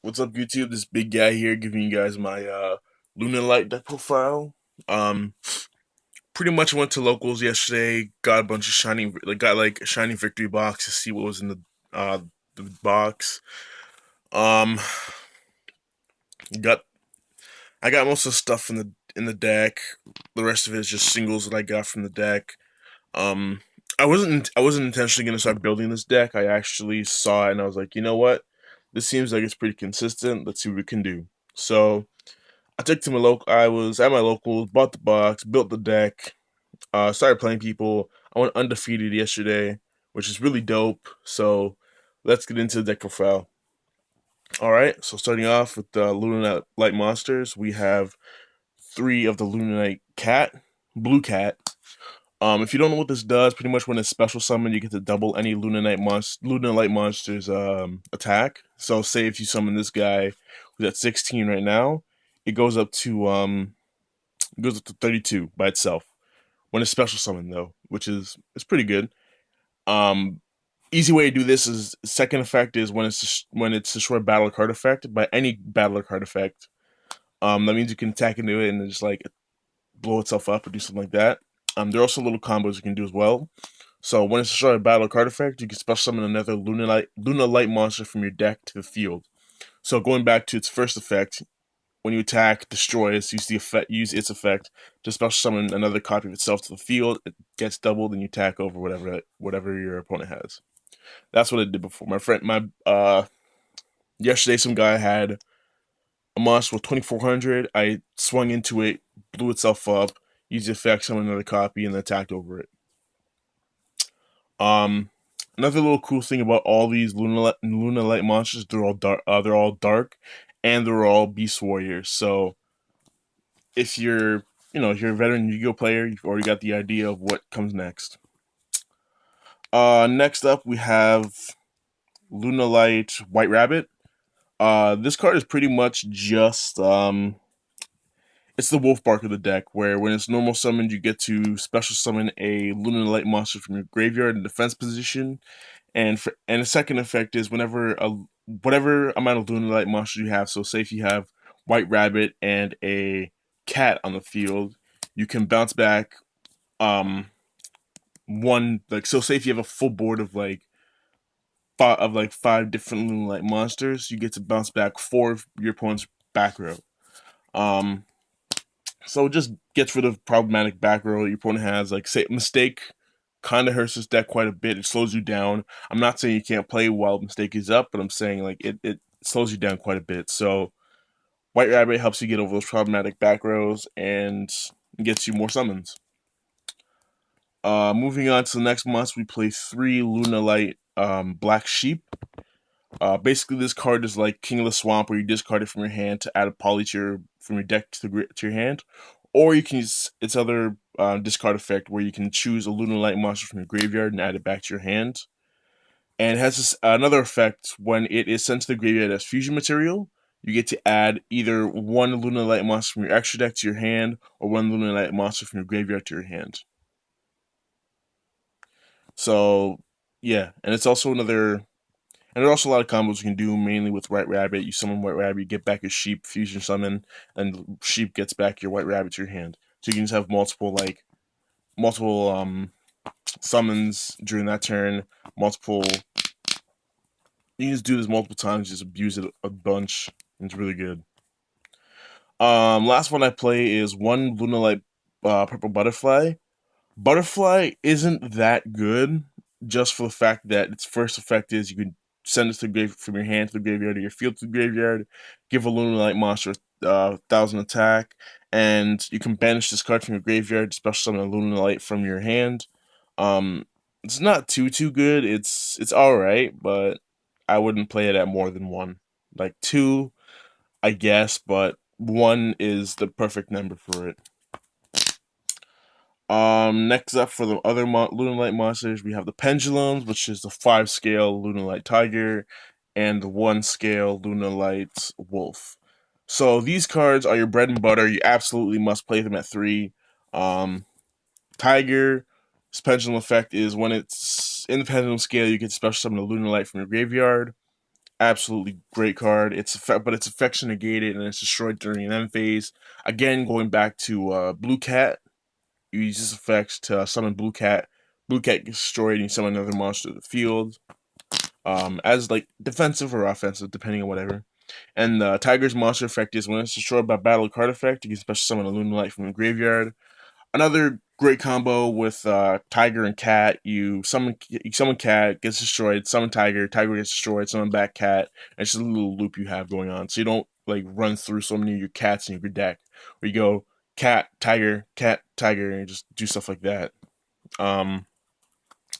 What's up, YouTube? This big guy here giving you guys my Lunalight deck profile. Um, Pretty much went to locals yesterday. Got a bunch of got like a shiny victory box to see what was in uh the box. Um, got I got most of the stuff in the deck. The rest of it is just singles that I got from the deck. Um, I wasn't intentionally gonna start building this deck. I actually saw it and I was like, you know what? This seems like it's pretty consistent. Let's see what we can do. So I took to my local. I was at my locals, bought the box, built the deck, started playing people. I went undefeated yesterday, which is really dope. So let's get into the deck profile. All right. So starting off with the Lunalight Light monsters, we have three of the Lunalight Cat, Blue Cat. If you don't know what this does, pretty much when it's special summon, you get to double any Lunalight monster's attack. So say if you summon this guy who's at 16 right now, it goes up to 32 by itself when it's special summon though, which is it's pretty good. Um, Easy way to do this is second effect is when it's destroy battle card effect by any battle card effect. That means you can attack into it and just like blow itself up or do something like that. There are also little combos you can do as well. So when it's destroy a battle card effect, you can special summon another Lunalight monster from your deck to the field. So going back to its first effect, when you attack, destroys, use its effect to special summon another copy of itself to the field. It gets doubled, and you attack over whatever your opponent has. That's what I did before. My yesterday some guy had a monster with 2400. I swung into it, blew itself up, used the effect, summoned another copy, and then attacked over it. Um, Another little cool thing about all these Lunalight monsters, they're all dark. They're all dark, and they're all Beast Warriors. So if you're if you're a veteran Yu-Gi-Oh player, you've already got the idea of what comes next. Next up we have Lunalight White Rabbit. This card is pretty much just it's the wolf bark of the deck, where when it's normal summoned, you get to special summon a Lunalight monster from your graveyard in defense position, and the second effect is whatever amount of Lunalight monsters you have. So say if you have White Rabbit and a cat on the field, you can bounce back um one like so say if you have a full board of five different Lunalight monsters, you get to bounce back four of your opponent's back row. Um so it just gets rid of problematic back row your opponent has. Like say Mistake kind of hurts this deck quite a bit. It slows you down. I'm not saying you can't play while Mistake is up, but I'm saying like it slows you down quite a bit. So White Rabbit helps you get over those problematic back rows and gets you more summons. Moving on to the next monster, we play three Lunalight Black Sheep. Basically, this card is like King of the Swamp, where you discard it from your hand to add a poly from your deck to your hand, or you can use its other discard effect, where you can choose a Lunalight monster from your graveyard and add it back to your hand. And it has another effect when it is sent to the graveyard as fusion material. You get to add either one Lunalight monster from your extra deck to your hand, or one Lunalight monster from your graveyard to your hand. So yeah, and it's also another. And there are also a lot of combos you can do, mainly with White Rabbit. You summon White Rabbit, you get back a Sheep, fusion summon, and Sheep gets back your White Rabbit to your hand. So you can just have multiple summons during that turn, multiple. You can just do this multiple times, just abuse it a bunch. It's really good. Last one I play is one Lunalight Purple Butterfly. Butterfly isn't that good, just for the fact that its first effect is you can send it to the from your hand to the graveyard or your field to the graveyard, give a Lunalight monster 1,000 attack, and you can banish this card from your graveyard, special summon a Lunalight from your hand. Um, it's not too good. It's all right, but I wouldn't play it at more than one. Like two, I guess, but one is the perfect number for it. Next up for the other Lunalight monsters, we have the Pendulums, which is the 5 scale Lunalight Tiger, and the 1 scale Lunalight Wolf. So these cards are your bread and butter. You absolutely must play them at 3. Um, Tiger's Pendulum effect is when it's in the Pendulum scale, you can special summon a Lunalight from your graveyard. Absolutely great card. But it's affection negated and it's destroyed during an end phase. Again, going back to Blue Cat, you use this effect to summon Blue Cat. Blue Cat gets destroyed and you summon another monster to the field. As like defensive or offensive, depending on whatever. And Tiger's monster effect is when it's destroyed by battle card effect, you can special summon a Lunalight from the graveyard. Another great combo with Tiger and Cat. You summon Cat, gets destroyed. Summon Tiger, Tiger gets destroyed. Summon back Cat. And it's just a little loop you have going on, so you don't like run through so many of your cats in your deck. Where you go Cat, Tiger, and just do stuff like that. Um,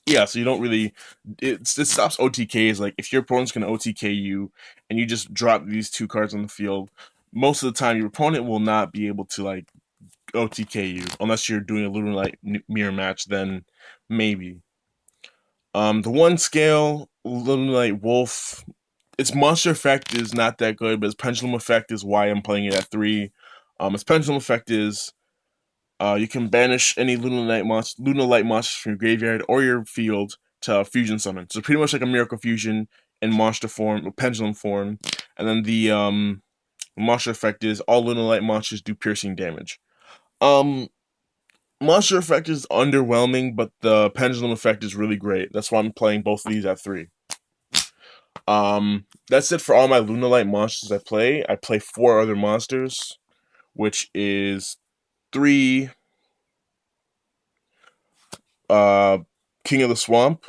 yeah, so you don't really it stops OTKs. Like if your opponent's gonna OTK you and you just drop these two cards on the field, most of the time your opponent will not be able to like OTK you unless you're doing a Lunalight mirror match. Then maybe. The one scale Lunalight Wolf, its monster effect is not that good, but its pendulum effect is why I'm playing it at 3. Its pendulum effect is you can banish any Lunalight monsters from your graveyard or your field to fusion summon. So pretty much like a Miracle Fusion in monster form or pendulum form. And then the monster effect is all Lunalight monsters do piercing damage. Um, Monster effect is underwhelming, but the pendulum effect is really great. That's why I'm playing both of these at 3. That's it for all my Lunalight monsters I play. I play 4 other monsters, which is 3 uh King of the Swamp.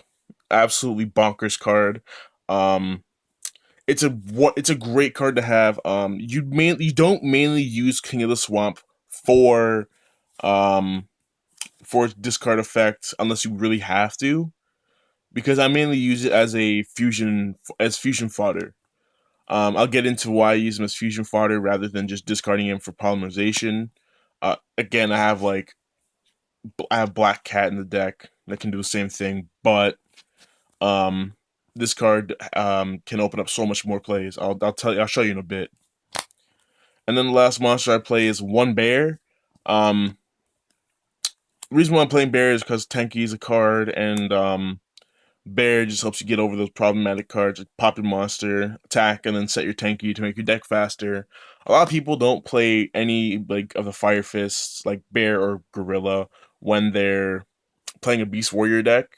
Absolutely bonkers card. Um it's a great card to have. You don't mainly use King of the Swamp for um discard effect unless you really have to, because I mainly use it as fusion fodder. I'll get into why I use him as fusion fodder rather than just discarding him for polymerization. Again, I have Black Cat in the deck that can do the same thing, but um, this card can open up so much more plays. I'll show you in a bit. And then the last monster I play is One Bear. Um, the reason why I'm playing Bear is because Tenki is a card, and Bear just helps you get over those problematic cards like Pop your Monster, attack, and then set your Tenki to make your deck faster. A lot of people don't play any like of the Fire Fists, like Bear or Gorilla, when they're playing a Beast Warrior deck.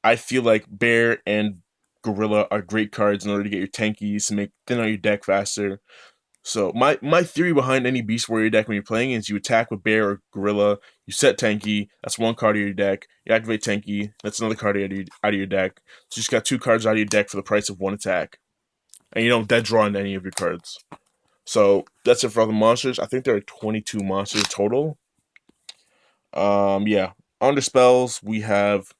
I feel like Bear and Gorilla are great cards in order to get your Tenkis to make thin out your deck faster. So my theory behind any Beast Warrior deck when you're playing is you attack with Bear or Gorilla, you set Tenki, that's one card of your deck, you activate Tenki, that's another card out of your deck. So you just got 2 cards out of your deck for the price of 1 attack. And you don't dead draw into any of your cards. So that's it for all the monsters. I think there are 22 monsters total. Yeah. Under spells, we have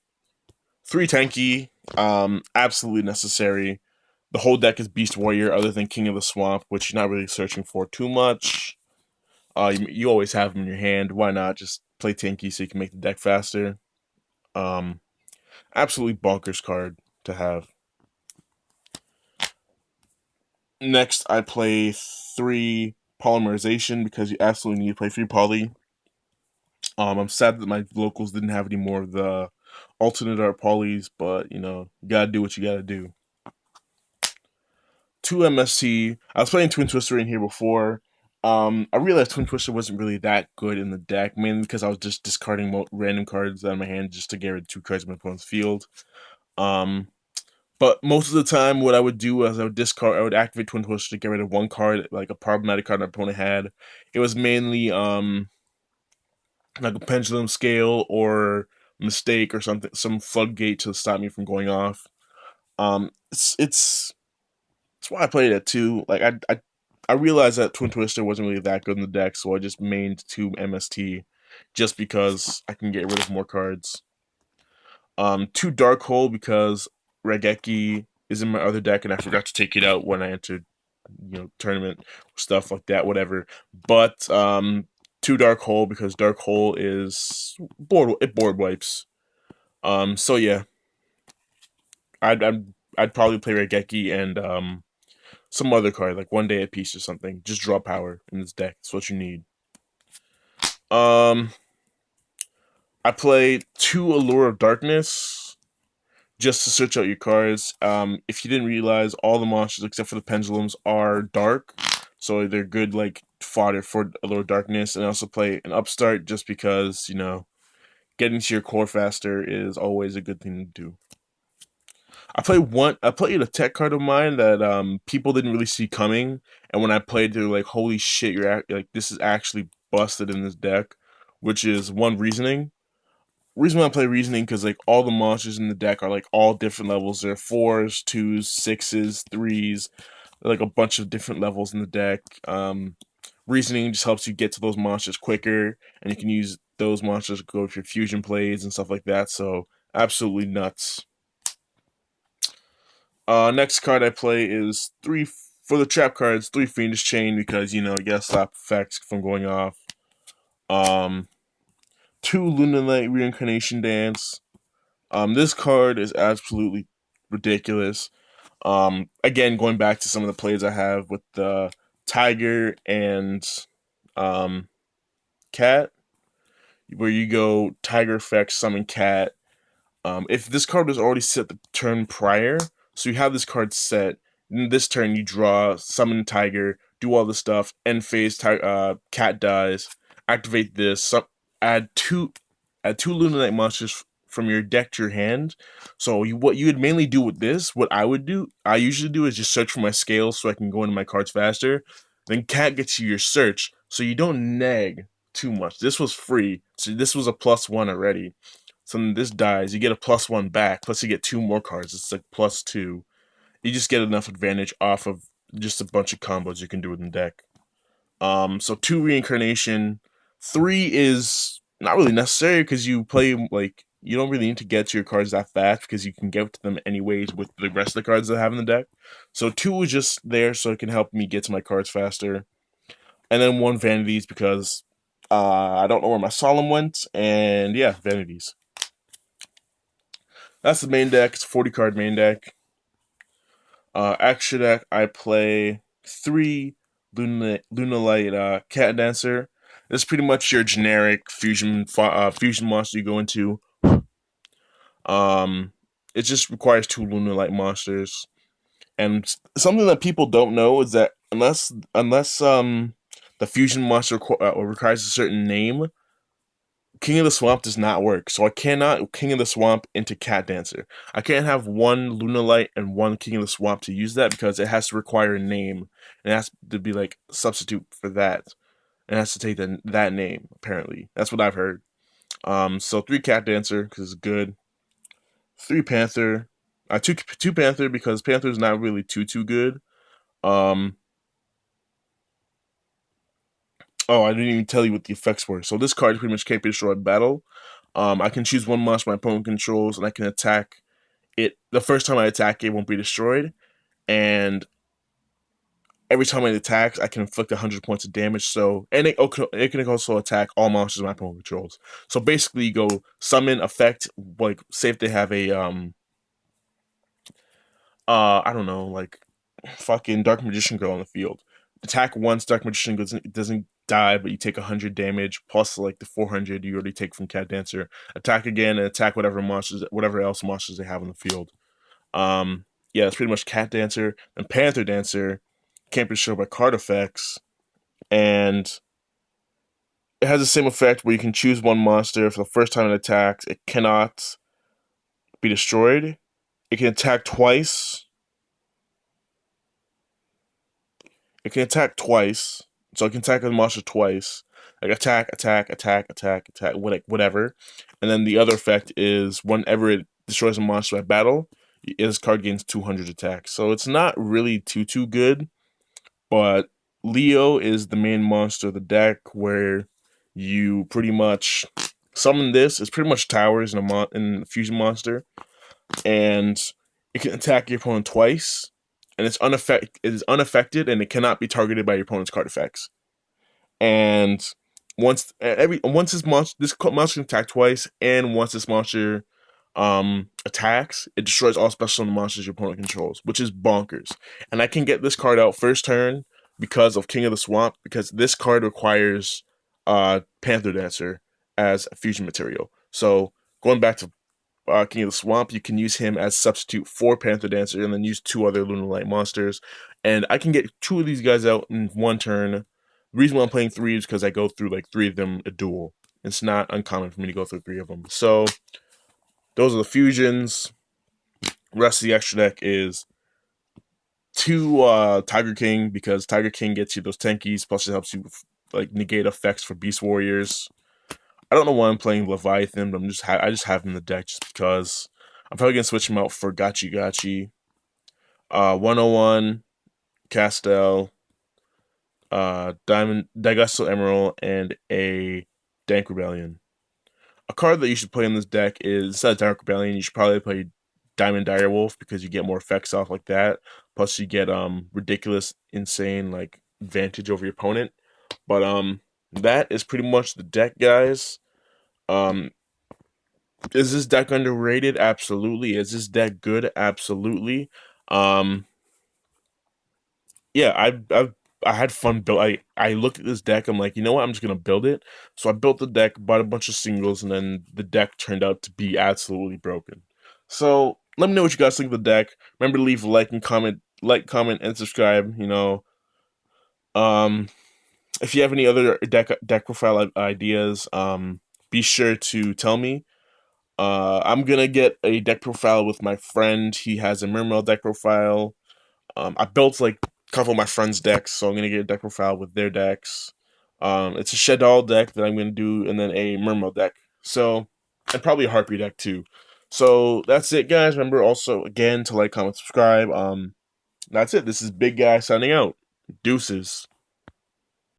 3 Tenki, absolutely necessary. The whole deck is Beast Warrior, other than King of the Swamp, which you're not really searching for too much. You always have them in your hand. Why not just play Tinky so you can make the deck faster? Um, Absolutely bonkers card to have. Next, I play 3 Polymerization because you absolutely need to play 3 Poly. I'm sad that my locals didn't have any more of the alternate art polys, but you gotta do what you gotta do. 2 MST. I was playing Twin Twister in here before. I realized Twin Twister wasn't really that good in the deck, mainly because I was just discarding random cards out of my hand just to get rid of 2 cards in my opponent's field. Um, but most of the time, what I would do is I would activate Twin Twister to get rid of 1 card, like a problematic card my opponent had. It was mainly like a pendulum scale or mistake or something, some floodgate to stop me from going off. It's That's why I played it too. Like I realized that Twin Twister wasn't really that good in the deck, so I just mained 2 MST just because I can get rid of more cards. 2 Dark Hole because Regeki is in my other deck and I forgot to take it out when I entered, tournament stuff like that, whatever. But 2 Dark Hole because Dark Hole is board wipes. So yeah, I'd probably play Regeki and some other card, like One Day at Peace or something. Just draw power in this deck. That's what you need. Um, I play 2 Allure of Darkness just to search out your cards. If you didn't realize, all the monsters except for the pendulums are dark, so they're good like fodder for a little darkness. And I also play an upstart just because getting to your core faster is always a good thing to do. I played a tech card of mine that people didn't really see coming, and when I played, they're like, "Holy shit, like this is actually busted in this deck," which is one reasoning. Reason why I play reasoning because like all the monsters in the deck are like all different levels. There are fours, twos, sixes, threes, like a bunch of different levels in the deck. Reasoning just helps you get to those monsters quicker, and you can use those monsters to go with your fusion plays and stuff like that. So absolutely nuts. Next card I play is three for the trap cards. Three Fiendish Chain because you get slap effects from going off. Um, Two Lunalight Reincarnation Dance. This card is absolutely ridiculous. Again, going back to some of the plays I have with the Tiger and um, Cat, where you go Tiger effect, summon Cat. If this card was already set the turn prior, so you have this card set, in this turn you draw, summon Tiger, do all the stuff, end phase, Cat dies, activate this, add two, add two Lunalight monsters from your deck to your hand. So what you would mainly do with this, what I usually do is just search for my scales so I can go into my cards faster. Then Cat gets you your search, so you don't neg too much. This was free, so this was a +1 already. So then this dies, you get a +1 back, plus you get two more cards. It's like +2. You just get enough advantage off of just a bunch of combos you can do in the deck. So two reincarnation, three is not really necessary because you play like you don't really need to get to your cards that fast because you can get to them anyways with the rest of the cards that I have in the deck. So two is just there so it can help me get to my cards faster, and then one vanities because I don't know where my solemn went, and yeah, vanities. That's the main deck. It's a 40 card main deck. Extra deck, I play three Lunalight Cat Dancer. This is pretty much your generic fusion monster you go into. Um, it just requires two Lunalight monsters. And something that people don't know is that unless the fusion monster requires a certain name, King of the Swamp does not work, so I cannot King of the Swamp into Cat Dancer. I can't have one Lunalight and one King of the Swamp to use that because it has to require a name. And it has to be like substitute for that. It has to take that name, apparently. That's what I've heard. So three Cat Dancer, because it's good. Three Panther. Two Panther because Panther's not really too good. Um Oh, I didn't even tell you what the effects were. So this card pretty much can't be destroyed in battle. I can choose one monster my opponent controls, and I can attack it. The first time I attack, it won't be destroyed, and every time it attacks, I can inflict 100 points of damage. So, and it can also attack all monsters my opponent controls. So basically, you go summon effect, like say if they have a I don't know, like fucking Dark Magician Girl on the field. Attack once, Dark Magician doesn't die, but you take 100 damage plus like the 400 you already take from Cat Dancer. Attack again and attack whatever else monsters they have on the field. Yeah, it's pretty much Cat Dancer and Panther Dancer. Can't be destroyed by card effects, and it has the same effect where you can choose one monster for the first time it attacks. It cannot be destroyed. It can attack twice. It can attack twice, so it can attack a monster twice. Like attack, whatever. And then the other effect is whenever it destroys a monster at battle, this card gains 200 attack. So it's not really too good, but Leo is the main monster of the deck where you pretty much summon this. It's pretty much towers in a fusion monster, and it can attack your opponent twice, and it is unaffected, and it cannot be targeted by your opponent's card effects. And once this monster can attack twice, and once this monster attacks, it destroys all special monsters your opponent controls, which is bonkers. And I can get this card out first turn because of King of the Swamp, because this card requires Panther Dancer as a fusion material. So going back to King of the Swamp, you can use him as substitute for Panther Dancer, and then use two other Lunalight monsters. And I can get two of these guys out in one turn. The reason why I'm playing three is because I go through like three of them a duel. It's not uncommon for me to go through three of them. So those are the fusions. The rest of the extra deck is two Tiger King, because Tiger King gets you those tankies, plus it helps you like negate effects for Beast Warriors. I don't know why I'm playing Leviathan, but I just have him in the deck just because. I'm probably gonna switch him out for Gachi Gachi. 101 Castel, Diamond Daigusto Emerald, and a Dank Rebellion. A card that you should play in this deck is, instead of Dank Rebellion, you should probably play Diamond Direwolf, because you get more effects off like that. Plus you get ridiculous, insane like advantage over your opponent. But that is pretty much the deck, guys. Um is this deck underrated? Absolutely. Is this deck good? Absolutely. Um yeah, I had fun build. I looked at this deck. I'm like, you know what? I'm just gonna build it. So I built the deck, bought a bunch of singles, and then the deck turned out to be absolutely broken. So let me know what you guys think of the deck. Remember to leave a like, comment, and subscribe. Um, if you have any other deck profile ideas, be sure to tell me. I'm gonna get a deck profile with my friend. He has a Mermail deck profile. I built like a couple of my friends' decks, so I'm gonna get a deck profile with their decks. It's a Shadow deck that I'm gonna do, and then a Mermail deck. So, and probably a Harpy deck too. So that's it, guys. Remember also again to like, comment, subscribe. That's it. This is Big Guy signing out. Deuces.